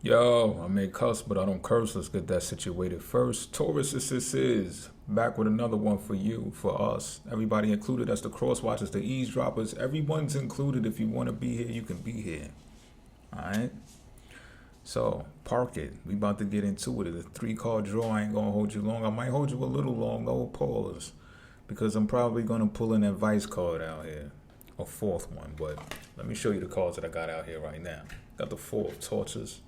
Yo, I may cuss, but I don't curse. Let's get that situated first. Taurus, this is back with another one for you, for us. Everybody included. That's the cross watchers, the eavesdroppers. Everyone's included. If you want to be here, you can be here. All right. So park it. We about to get into it. It's a 3 card draw. I ain't gonna hold you long. I might hold you a little long. No pause, because I'm probably gonna pull an advice card out here, a fourth one. But let me show you the cards that I got out here right now. Got the 4 of Torches,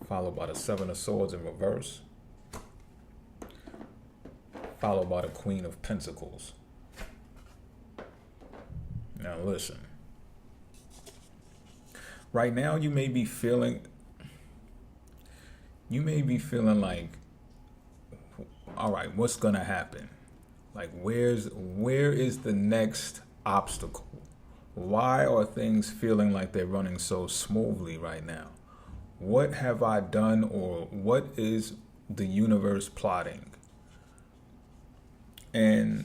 followed by the 7 of Swords in reverse, followed by the Queen of Pentacles. Now listen. Right now you may be feeling like, all right, what's gonna happen? Like where is the next obstacle? Why are things feeling like they're running so smoothly right now? What have I done, or what is the universe plotting? And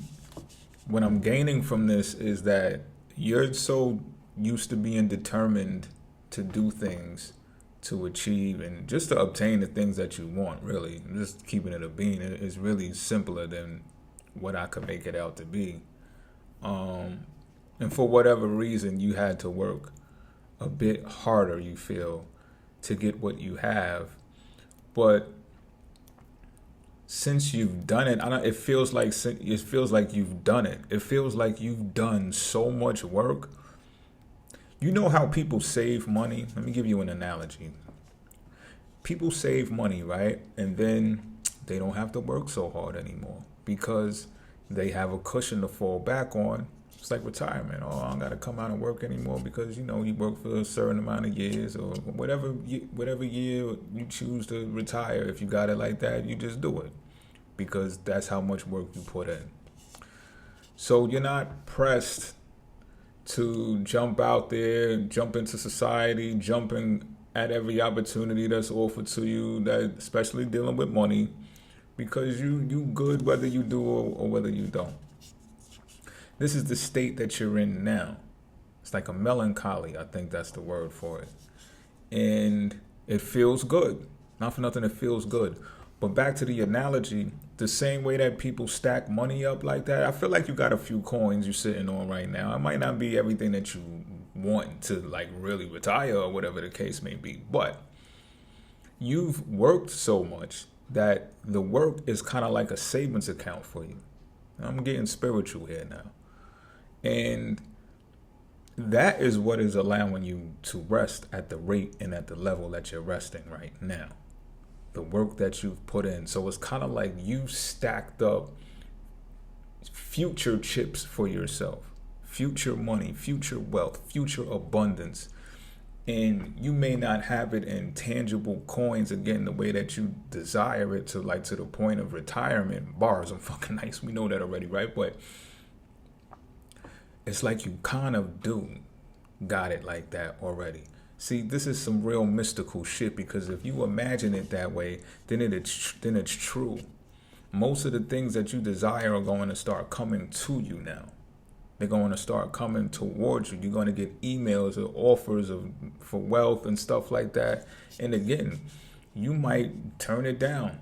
what I'm gaining from this is that you're so used to being determined to do things, to achieve, and just to obtain the things that you want, really. Just keeping it a bean. It's really simpler than what I could make it out to be. And for whatever reason, you had to work a bit harder, you feel, to get what you have. But since you've done it, it feels like you've done it. It feels like you've done so much work. You know how people save money? Let me give you an analogy. People save money, right? And then they don't have to work so hard anymore because they have a cushion to fall back on. It's like retirement. Oh, I don't got to come out and work anymore because, you work for a certain amount of years, or whatever year you choose to retire. If you got it like that, you just do it because that's how much work you put in. So you're not pressed to jump out there, jump into society, jumping at every opportunity that's offered to you, that especially dealing with money, because you good whether you do or whether you don't. This is the state that you're in now. It's like a melancholy, I think that's the word for it. And it feels good. Not for nothing, it feels good. But back to the analogy, the same way that people stack money up like that, I feel like you got a few coins you're sitting on right now. It might not be everything that you want to like really retire or whatever the case may be, but you've worked so much that the work is kind of like a savings account for you. I'm getting spiritual here now. And that is what is allowing you to rest at the rate and at the level that you're resting right now. The work that you've put in. So it's kind of like you've stacked up future chips for yourself, future money, future wealth, future abundance. And you may not have it in tangible coins again the way that you desire it, to the point of retirement. Bars are fucking nice. We know that already, right? But it's like you kind of do got it like that already. See, this is some real mystical shit, because if you imagine it that way, then it's true. Most of the things that you desire are going to start coming to you now. They're going to start coming towards you. You're going to get emails or offers for wealth and stuff like that. And again, you might turn it down.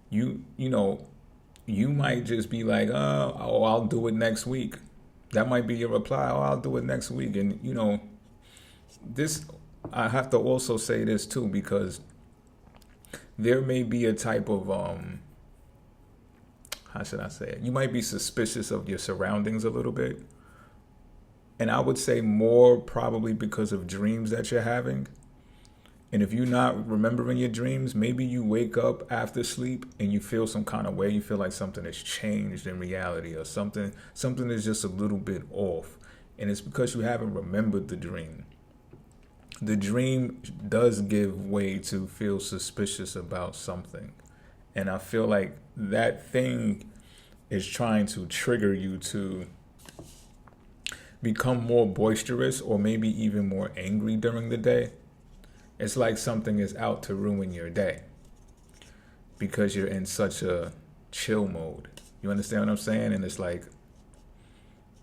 You might just be like, oh, I'll do it next week. That might be your reply. Oh, I'll do it next week. And, this, I have to also say this too, because there may be a type of, how should I say it? You might be suspicious of your surroundings a little bit. And I would say more probably because of dreams that you're having. And if you're not remembering your dreams, maybe you wake up after sleep and you feel some kind of way. You feel like something has changed in reality, or something is just a little bit off. And it's because you haven't remembered the dream. The dream does give way to feel suspicious about something. And I feel like that thing is trying to trigger you to become more boisterous, or maybe even more angry during the day. It's like something is out to ruin your day because you're in such a chill mode. You understand what I'm saying? And it's like,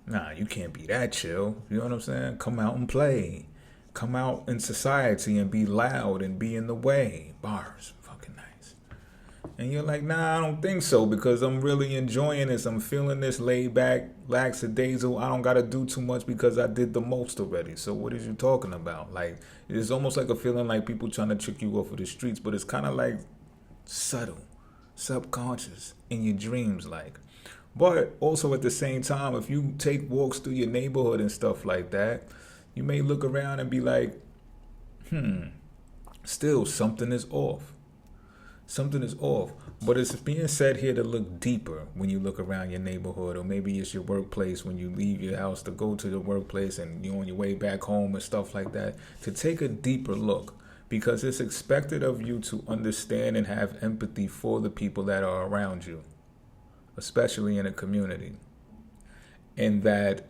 nah, you can't be that chill. You know what I'm saying? Come out and play. come out in society and be loud and be in the way. Bars, fucking nice. And you're like, nah, I don't think so, because I'm really enjoying this. I'm feeling this laid back, lackadaisical. I don't got to do too much because I did the most already. So what is you talking about? Like, it's almost like a feeling like people trying to trick you off of the streets, but it's kind of like subtle, subconscious in your dreams, like. But also at the same time, if you take walks through your neighborhood and stuff like that, you may look around and be like, still something is off. Something is off. But it's being said here to look deeper when you look around your neighborhood, or maybe it's your workplace when you leave your house to go to the workplace and you're on your way back home and stuff like that, to take a deeper look, because it's expected of you to understand and have empathy for the people that are around you, especially in a community. And that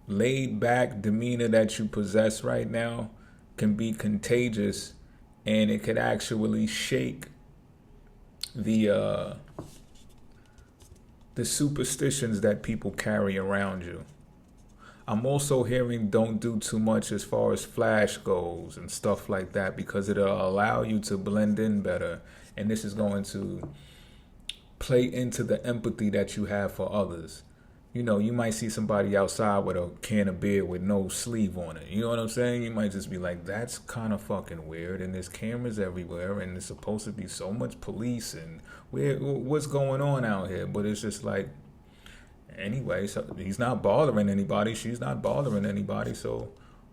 laid back demeanor that you possess right now can be contagious, and it could actually shake the superstitions that people carry around you. I'm also hearing don't do too much as far as flash goes and stuff like that, because it'll allow you to blend in better. And this is going to play into the empathy that you have for others. You know, you might see somebody outside with a can of beer with no sleeve on it. You know what I'm saying? You might just be like, that's kind of fucking weird. And there's cameras everywhere, and there's supposed to be so much police, and what's going on out here? But it's just like, anyway, so he's not bothering anybody. She's not bothering anybody. So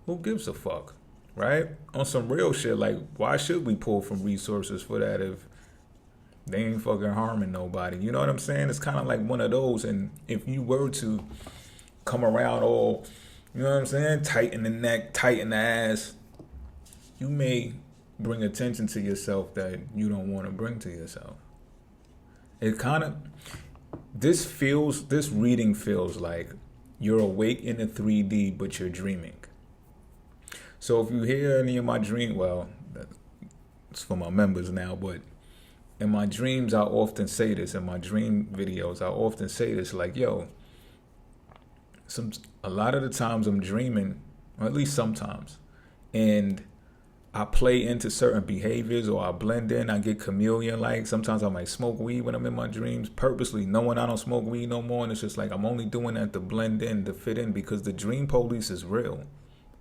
who gives a fuck, right? On some real shit, like, why should we pull from resources for that if they ain't fucking harming nobody? You know what I'm saying? It's kind of like one of those. And if you were to come around all, you know what I'm saying, tight in the neck, tight in the ass, you may bring attention to yourself that you don't want to bring to yourself. It kind of, this reading feels like you're awake in the 3D, but you're dreaming. So if you hear any of my dream, well, it's for my members now, but in my dreams, I often say this. In my dream videos, I often say this, like, yo, a lot of the times I'm dreaming, or at least sometimes, and I play into certain behaviors, or I blend in, I get chameleon-like. Sometimes I might smoke weed when I'm in my dreams, purposely knowing I don't smoke weed no more, and it's just like I'm only doing that to blend in, to fit in, because the dream police is real.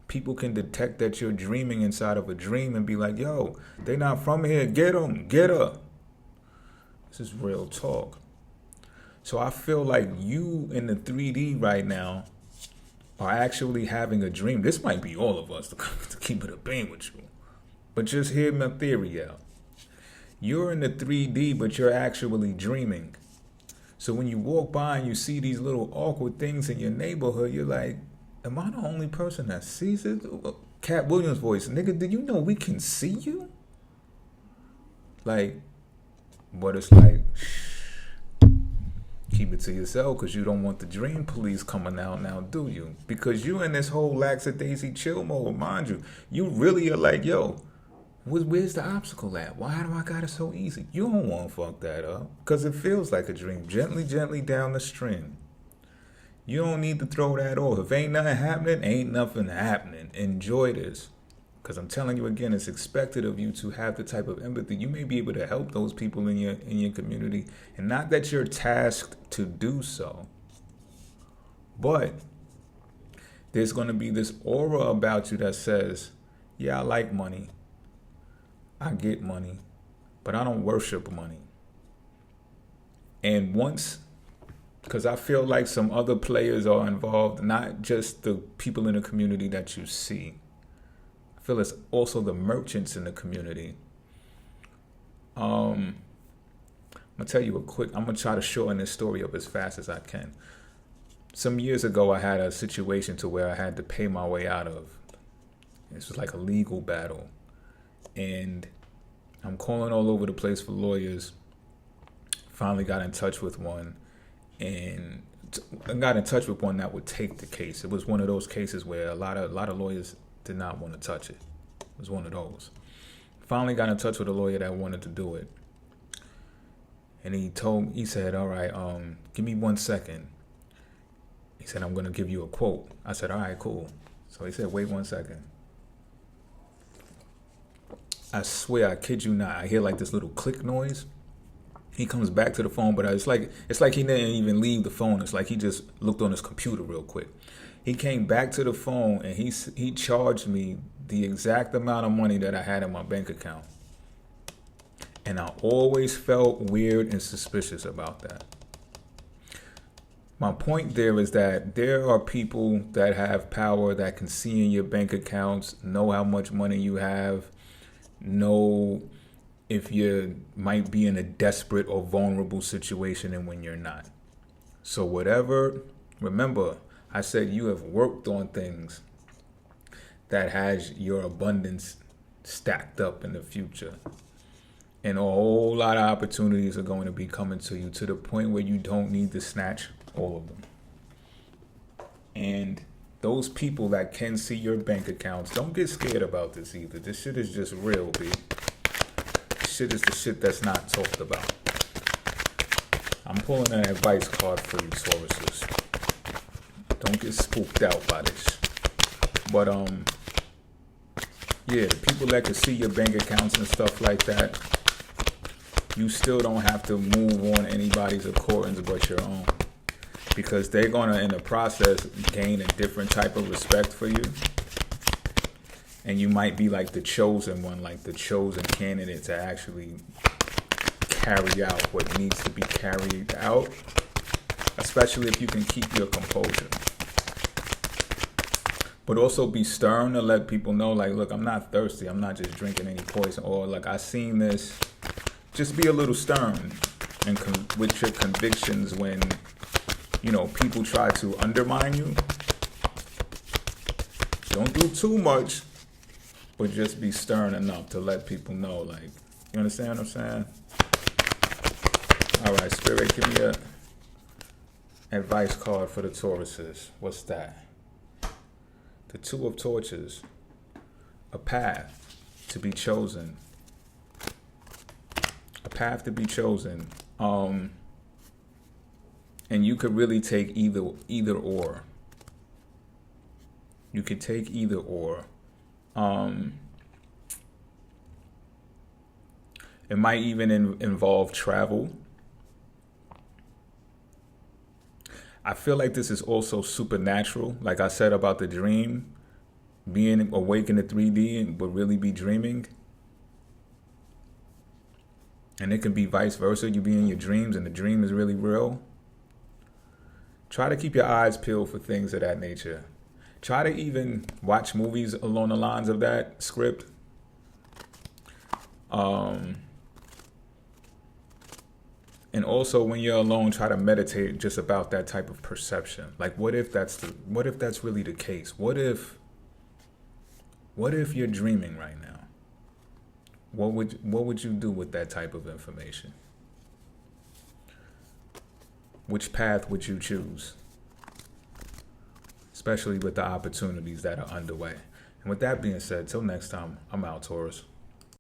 People can detect that you're dreaming inside of a dream and be like, yo, they not from here, get them, get her. This is real talk. So I feel like you in the 3D right now are actually having a dream. This might be all of us, to keep it a bean with you. But just hear my theory out. You're in the 3D, but you're actually dreaming. So when you walk by and you see these little awkward things in your neighborhood, you're like, am I the only person that sees it? Cat Williams' voice, nigga, did you know we can see you? Like, but it's like, keep it to yourself, because you don't want the dream police coming out now, do you? Because you in this whole lackadaisy chill mode, mind you. You really are like, yo, where's the obstacle at? Why do I got it so easy? You don't want to fuck that up, because it feels like a dream. Gently, gently down the stream. You don't need to throw that off. If ain't nothing happening, ain't nothing happening. Enjoy this. Because I'm telling you again, it's expected of you to have the type of empathy. You may be able to help those people in your community, and not that you're tasked to do so, but there's going to be this aura about you that says, yeah, I like money, I get money, but I don't worship money. And once, because I feel like some other players are involved, not just the people in the community that you see. I feel it's also the merchants in the community. I'm going to tell you I'm going to try to shorten this story up as fast as I can. Some years ago, I had a situation to where I had to pay my way out of. This was like a legal battle. And I'm calling all over the place for lawyers. Finally got in touch with one. And I got in touch with one that would take the case. It was one of those cases where a lot of lawyers did not want to touch it. It was one of those. Finally got in touch with a lawyer that wanted to do it. And he said, all right, give me 1 second. He said, I'm going to give you a quote. I said, all right, cool. So he said, wait 1 second. I swear, I kid you not, I hear like this little click noise. He comes back to the phone, but it's like he didn't even leave the phone. It's like he just looked on his computer real quick. He came back to the phone and he charged me the exact amount of money that I had in my bank account. And I always felt weird and suspicious about that. My point there is that there are people that have power that can see in your bank accounts, know how much money you have, know if you might be in a desperate or vulnerable situation and when you're not. So remember, I said you have worked on things that has your abundance stacked up in the future. And a whole lot of opportunities are going to be coming to you to the point where you don't need to snatch all of them. And those people that can see your bank accounts, don't get scared about this either. This shit is just real, B. This shit is the shit that's not talked about. I'm pulling an advice card for you, Tauruses. Don't get spooked out by this. But, yeah, the people that can see your bank accounts and stuff like that, you still don't have to move on anybody's accordance but your own. Because they're going to, in the process, gain a different type of respect for you. And you might be like the chosen one, like the chosen candidate to actually carry out what needs to be carried out. Especially if you can keep your composure. But also be stern to let people know, like, look, I'm not thirsty. I'm not just drinking any poison. Or, like, I seen this. Just be a little stern and with your convictions when, you know, people try to undermine you. Don't do too much, but just be stern enough to let people know, like, you understand what I'm saying? All right, Spirit, give me a advice card for the Tauruses. What's that? The Two of Torches. A path to be chosen. A path to be chosen. And you could really take either or. You could take either or. It might even involve travel. I feel like this is also supernatural. Like I said about the dream, being awake in the 3D but really be dreaming. And it can be vice versa. You be in your dreams and the dream is really real. Try to keep your eyes peeled for things of that nature. Try to even watch movies along the lines of that script. And also when you're alone, try to meditate just about that type of perception. Like what if that's really the case? What if you're dreaming right now? What would you do with that type of information? Which path would you choose? Especially with the opportunities that are underway. And with that being said, till next time, I'm out, Taurus.